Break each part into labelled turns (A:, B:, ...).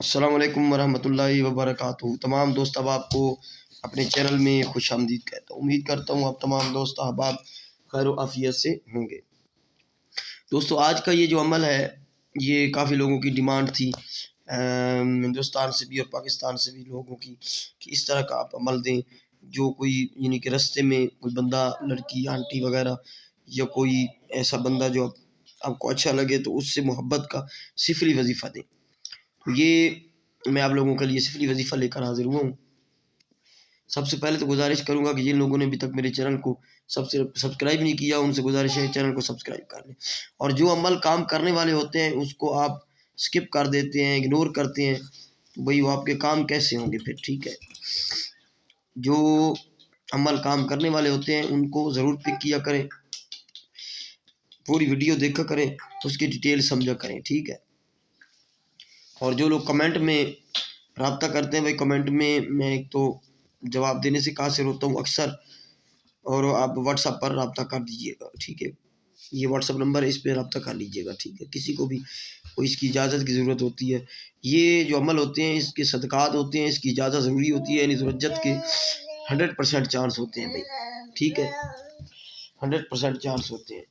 A: السلام علیکم ورحمۃ اللہ وبرکاتہ۔ تمام دوست احباب کو اپنے چینل میں خوش آمدید کہتا ہوں۔ امید کرتا ہوں آپ تمام دوست احباب خیر و عافیت سے ہوں گے۔ دوستو، آج کا یہ جو عمل ہے یہ کافی لوگوں کی ڈیمانڈ تھی، ہندوستان سے بھی اور پاکستان سے بھی لوگوں کی، کہ اس طرح کا آپ عمل دیں جو کوئی یعنی کہ رستے میں کوئی بندہ، لڑکی، آنٹی وغیرہ یا کوئی ایسا بندہ جو آپ کو اچھا لگے تو اس سے محبت کا صفری وظیفہ دیں۔ تو یہ میں آپ لوگوں کے لیے صفری وظیفہ لے کر حاضر ہوا ہوں۔ سب سے پہلے تو گزارش کروں گا کہ جن لوگوں نے ابھی تک میرے چینل کو سبسکرائب نہیں کیا، ان سے گزارش ہے چینل کو سبسکرائب کر لیں، اور جو عمل کام کرنے والے ہوتے ہیں اس کو آپ سکپ کر دیتے ہیں، اگنور کرتے ہیں، تو بھئی وہ آپ کے کام کیسے ہوں گے پھر؟ ٹھیک ہے، جو عمل کام کرنے والے ہوتے ہیں ان کو ضرور پک کیا کریں، پوری ویڈیو دیکھا کریں، اس کی ڈیٹیل سمجھا کریں، ٹھیک ہے۔ اور جو لوگ کمنٹ میں رابطہ کرتے ہیں، بھائی کمنٹ میں ایک تو جواب دینے سے قاصر ہوتا ہوں اکثر، اور آپ واٹس ایپ پر رابطہ کر دیجیے گا، ٹھیک ہے۔ یہ واٹس ایپ نمبر ہے، اس پہ رابطہ کر لیجیے گا، ٹھیک ہے۔ کسی کو بھی کوئی اس کی اجازت کی ضرورت ہوتی ہے، یہ جو عمل ہوتے ہیں اس کے صدقات ہوتے ہیں، اس کی اجازت ضروری ہوتی ہے، یعنی ضرورت کے 100% چانس ہوتے ہیں بھائی، ٹھیک ہے، 100% چانس ہوتے ہیں۔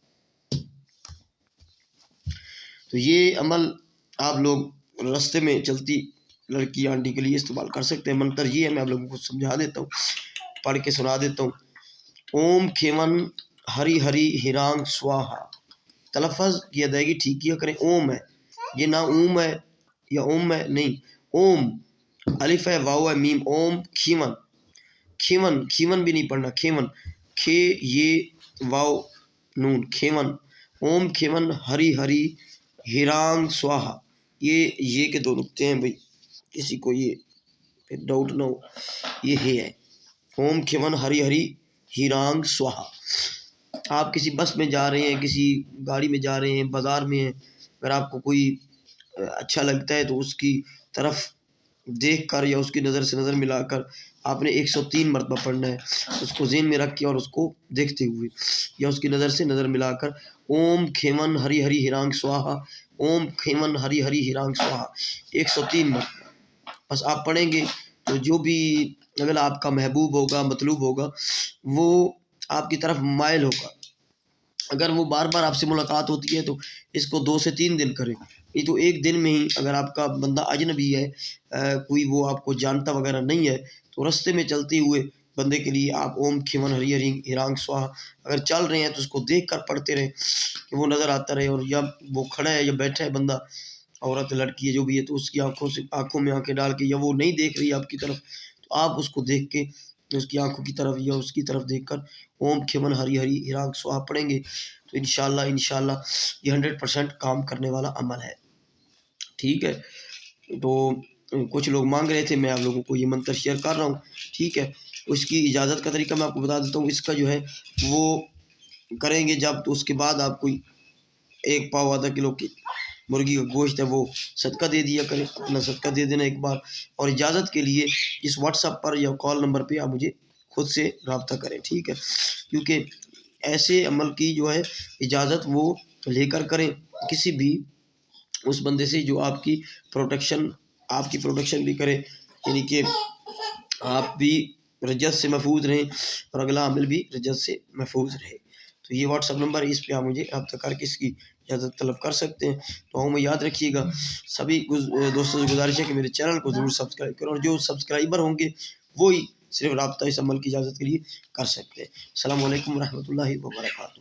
A: تو یہ عمل آپ لوگ راستے میں چلتی لڑکی، آنٹی کے لیے استعمال کر سکتے ہیں۔ منتر یہ ہے، میں آپ لوگوں کو سمجھا دیتا ہوں، پڑھ کے سنا دیتا ہوں۔ اوم کھیون ہری ہری ہیرانگ سواہا، تلفظ کی ادائیگی ٹھیک کیا کریں۔ اوم ہے، یہ نہ اوم ہے یا اوم ہے، نہیں، اوم، الف ہے، واو ہے، میم، اوم کھیون، کھیون، کھیون بھی نہیں پڑھنا، کھیون، کھے یہ واو نون، کھیون، اوم کھیون ہری ہری ہیرانگ سواہا، یہ کے دو نقطے ہیں بھائی، کسی کو یہ پھر ڈاؤٹ نہ ہو، یہ ہے اوم کھیون ہری ہری ہیرانگ سواہا۔ آپ کسی بس میں جا رہے ہیں، کسی گاڑی میں جا رہے ہیں، بازار میں ہیں، اگر آپ کو کوئی اچھا لگتا ہے تو اس کی طرف دیکھ کر یا اس کی نظر سے نظر ملا کر آپ نے 103 مرتبہ پڑھنا ہے، اس کو ذہن میں رکھ کے اور اس کو دیکھتے ہوئے یا اس کی نظر سے نظر ملا کر اوم کھیون ہری ہری ہیرانگ سواہا، اوم کھیون ہری ہری ہیرانگ سواہا 103 مرتبہ بس آپ پڑھیں گے، تو جو بھی اگر آپ کا محبوب ہوگا، مطلوب ہوگا، وہ آپ کی طرف مائل ہوگا۔ اگر وہ بار بار آپ سے ملاقات ہوتی ہے تو اس کو 2 سے 3 دن کریں، یہ تو ایک دن میں ہی اگر آپ کا بندہ اجنبی ہے، کوئی وہ آپ کو جانتا وغیرہ نہیں ہے، تو رستے میں چلتے ہوئے بندے کے لیے آپ اوم کھیون ہری ہری ہیرانگ سواہا اگر چل رہے ہیں تو اس کو دیکھ کر پڑھتے رہیں کہ وہ نظر آتا رہے، اور یا وہ کھڑا ہے یا بیٹھا ہے بندہ، عورت لڑکی ہے جو بھی ہے، تو اس کی آنکھوں میں آنکھیں ڈال کے، یا وہ نہیں دیکھ رہی آپ کی طرف تو آپ اس کو دیکھ کے اس کی آنکھوں کی طرف یا اس کی طرف دیکھ کر اوم کھیون ہری ہری ہیرانگ سواہا پڑھیں گے، تو انشاءاللہ یہ 100% کام کرنے والا عمل ہے، ٹھیک ہے۔ تو کچھ لوگ مانگ رہے تھے، میں آپ لوگوں کو یہ منتر شیئر کر رہا ہوں، ٹھیک ہے۔ اس کی اجازت کا طریقہ میں آپ کو بتا دیتا ہوں۔ اس کا جو ہے وہ کریں گے جب، تو اس کے بعد آپ کوئی 1 پاؤ آدھا کلو کی مرغی کا گوشت ہے وہ صدقہ دے دیا کریں، اپنا صدقہ دے دینا ایک بار، اور اجازت کے لیے اس واٹس ایپ پر یا کال نمبر پہ آپ مجھے خود سے رابطہ کریں، ٹھیک ہے، کیونکہ ایسے عمل کی جو ہے اجازت وہ لے کر کریں کسی بھی اس بندے سے جو آپ کی پروٹیکشن بھی کرے، یعنی کہ آپ بھی رجت سے محفوظ رہیں اور اگلا عامل بھی رجت سے محفوظ رہے۔ تو یہ واٹس ایپ نمبر ہے، اس پہ آپ مجھے رابطہ کر کے اس کی اجازت طلب کر سکتے ہیں۔ تو میں یاد رکھیے گا، سبھی دوستوں سے گزارش ہے کہ میرے چینل کو ضرور سبسکرائب کریں، اور جو سبسکرائبر ہوں گے وہی صرف رابطہ اس عمل کی اجازت کے لیے کر سکتے ہیں۔ السلام علیکم ورحمۃ اللہ وبرکاتہ۔